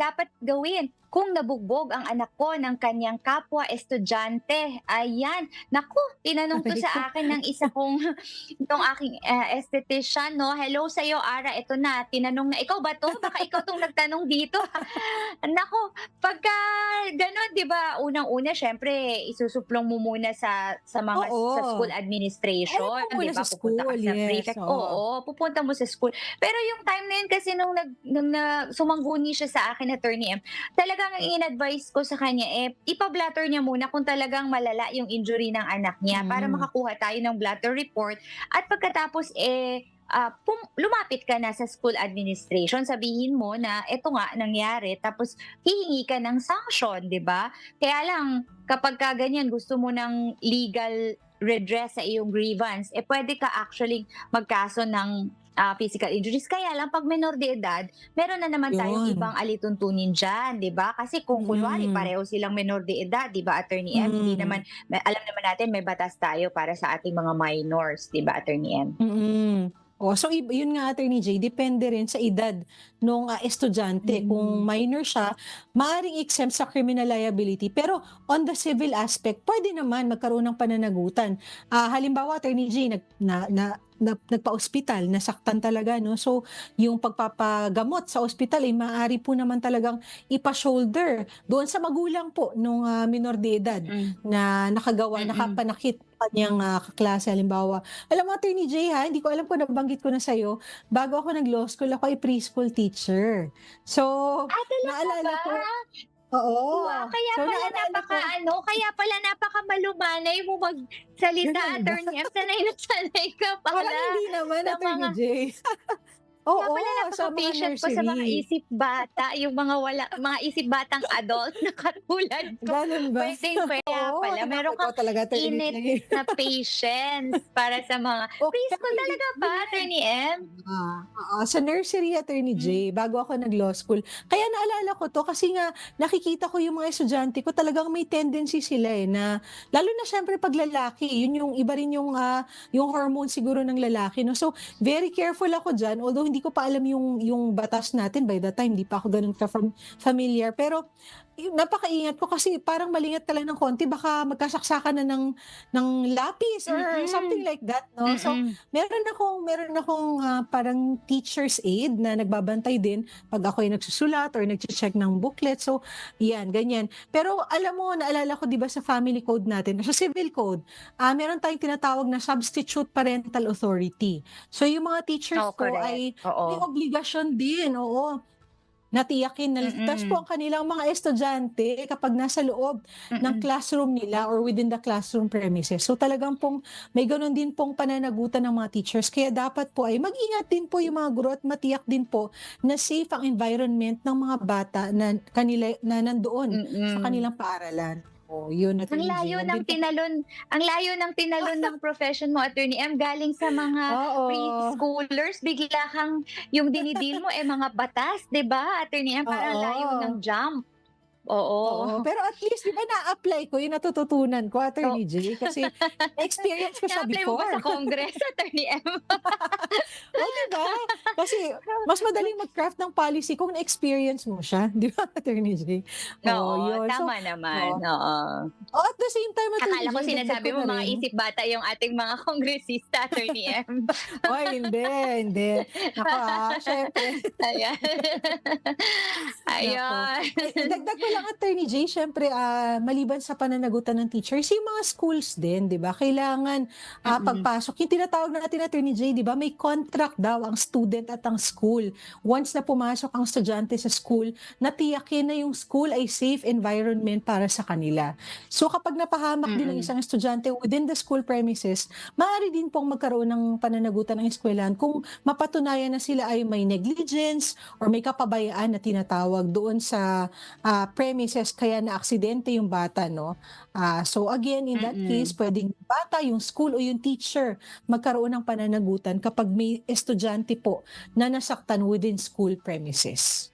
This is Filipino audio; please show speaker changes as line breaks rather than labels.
dapat gawin kung nabugbog ang anak ko ng kanyang kapwa estudyante? Ayan. Naku, tinanong 'to
Aray ko.
sa akin ng isa kong itong aking, esthetician 'no. Hello sa'yo, Ara, eto na, tinanong na ikaw ba 'to? Baka ikaw 'tong nagtanong dito. Naku, pagka gano'n 'di ba, unang-una siyempre isusuplong mo muna sa
Oo.
school
Alam
administration,
mo
'di
muna sa
ba? Pupunta ka
school,
sa
yes,
prefect,
oo.
oo, pupunta mo sa school. Pero yung time na yun kasi nung sumangguni siya sa akin, Attorney M, talagang ang in-advice ko sa kanya, ipa-blatter niya muna kung talagang malala yung injury ng anak niya para
Mm.
makakuha tayo ng blatter report at pagkatapos, lumapit ka na sa school administration, sabihin mo na eto nga nangyari tapos hihingi ka ng sanction, 'di ba? Kaya lang kapagka ganyan gusto mo ng legal redress sa iyong grievance, puwede ka actually magkaso ng, physical injuries. Kaya lang 'pag menor de edad, meron na naman tayong ibang
Yun.
alituntunin diyan, 'di ba? Kasi kung kunwari
Mm.
pareho silang menor de edad, 'di ba, Attorney M, hindi naman
Mm.
alam naman natin may batas tayo para sa ating mga minors, 'di ba, Attorney M?
Mm. Oh, so yun nga Attorney J, depende rin sa edad nung, estudyante. Kung
Mm.
minor siya, maaaring exempt sa criminal liability. Pero on the civil aspect, pwede naman magkaroon ng pananagutan. Halimbawa Attorney J, nagpa-ospital, nasaktan talaga 'no. So yung pagpapagamot sa ospital ay maaari po naman talagang ipa-shoulder doon sa magulang po nung, menor de edad
Mm.
na
Mm.
nakapanakit kanyang, kaklase halimbawa. Alam mo Attorney J hindi ko alam kung nabanggit ko na sa'yo, bago ako nag-law school ako ay preschool teacher. So,
Talaga
naalala
ba?
ko oo.
Wow, kaya
So,
pala
naalala ko
napaka-ano, kaya pala napakamalumanay mo magsalita,
gano'n ba?
Attorney M. Sanay na sanay ka
Parang
pala
hindi naman
sa
Attorney
mga
J.
kaya pala
Oo, sa mga
napaka-patient mo sa mga
nursery.
isip bata, yung mga isip batang adult na katulad ko.
Gano'n ba?
Kaya
Oo,
pala meron
ikaw
kang
talaga Attorney J.
init na patience para sa mga
Oh, pero
preschool
hindi
talaga
hindi
ba,
naman
Attorney M?
oo, sa nursery Attorney
Hmm.
J, bago ako nag-law school. Kaya naalala ko 'to kasi nga nakikita ko yung mga estudyante ko talagang may tendency sila, na lalo na siyempre 'pag lalaki, yun yung iba rin yung hormone siguro ng lalaki 'no. So, very careful ako diyan although hindi ko pa alam yung batas natin by that time, hindi pa ako gano'n familiar. Pero yung napakaingat ko kasi parang malingat ka lang ng konti baka magkasaksakan na ng lapis or something
Mm.
like that 'no. So,
Mm.
meron akong, parang teacher's aide na nagbabantay din 'pag ako'y nagsusulat or nagche-check ng booklet. So, 'yan, ganyan. Pero alam mo, naalala ko 'di ba sa family code natin or sa civil code, meron tayong tinatawag na substitute parental authority. So, yung mga teachers
Oo,
po
correct.
ay may
Oo.
obligasyon din, oo, na tiyakin na ligtas po
Mm.
ang kanilang mga estudyante kapag nasa loob ng
Mm.
classroom nila or within the classroom premises. So talagang pong may gano'n din pong pananagutan ng mga teachers kaya dapat po ay mag-ingat din po yung mga guro at matiyak din po na safe ang environment ng mga bata na nandoon sa
Mm.
kanilang paaralan. Oh, yun
Ang
Attorney J,
layo ng
nandun pa
tinalon ang layo ng tinalon ng profession mo, Attorney M, galing sa mga
oo,
preschoolers bigla kang yung dini-deal mo, mga batas, 'di ba, Attorney M? Parang layo ng
oo.
jump. Oo.
Oo, pero at least 'di ba na-apply ko yung natututunan ko
So,
Attorney J, kasi na-experience ko siya
na-apply mo ba
before.
sa Congress, Attorney M?
Oh, 'di ba? Kasi mas madaling mag-craft ng policy kung na-experience mo siya, 'di ba Attorney J? Oo,
Oo,
yun. So
tama naman,
oo.
oo.
Oh, at the same time Attorney
Akala ko
J, dagdag
sinasabi
ko
mo
na
mga
rin
isip bata yung ating mga kongresista, Attorney M.
oy hindi, hindi. Naku, siyempre
Ayan.
naku.
Ayun.
Dagdag ko lang Attorney J, siyempre, maliban sa pananagutan ng teachers, yung mga schools din, 'di ba? Kailangan,
Mm.
pagpasok yung tinatawag natin Attorney J, 'di ba, may contract daw ang student at ang school. Once na pumasok ang estudyante sa school, natiyakin na yung school ay safe environment para sa kanila. So, kapag napahamak din ng
Mm.
isang estudyante within the school premises, maaari din pong magkaroon ng pananagutan ng eskuwelahan kung mapatunayan na sila ay may negligence or may kapabayaan na tinatawag doon sa premises kaya naaksidente yung bata 'no. So again, in that case
Mm.
puwedeng yung bata, yung school o yung teacher magkaroon ng pananagutan kapag may estudyante po na nasaktan within school premises.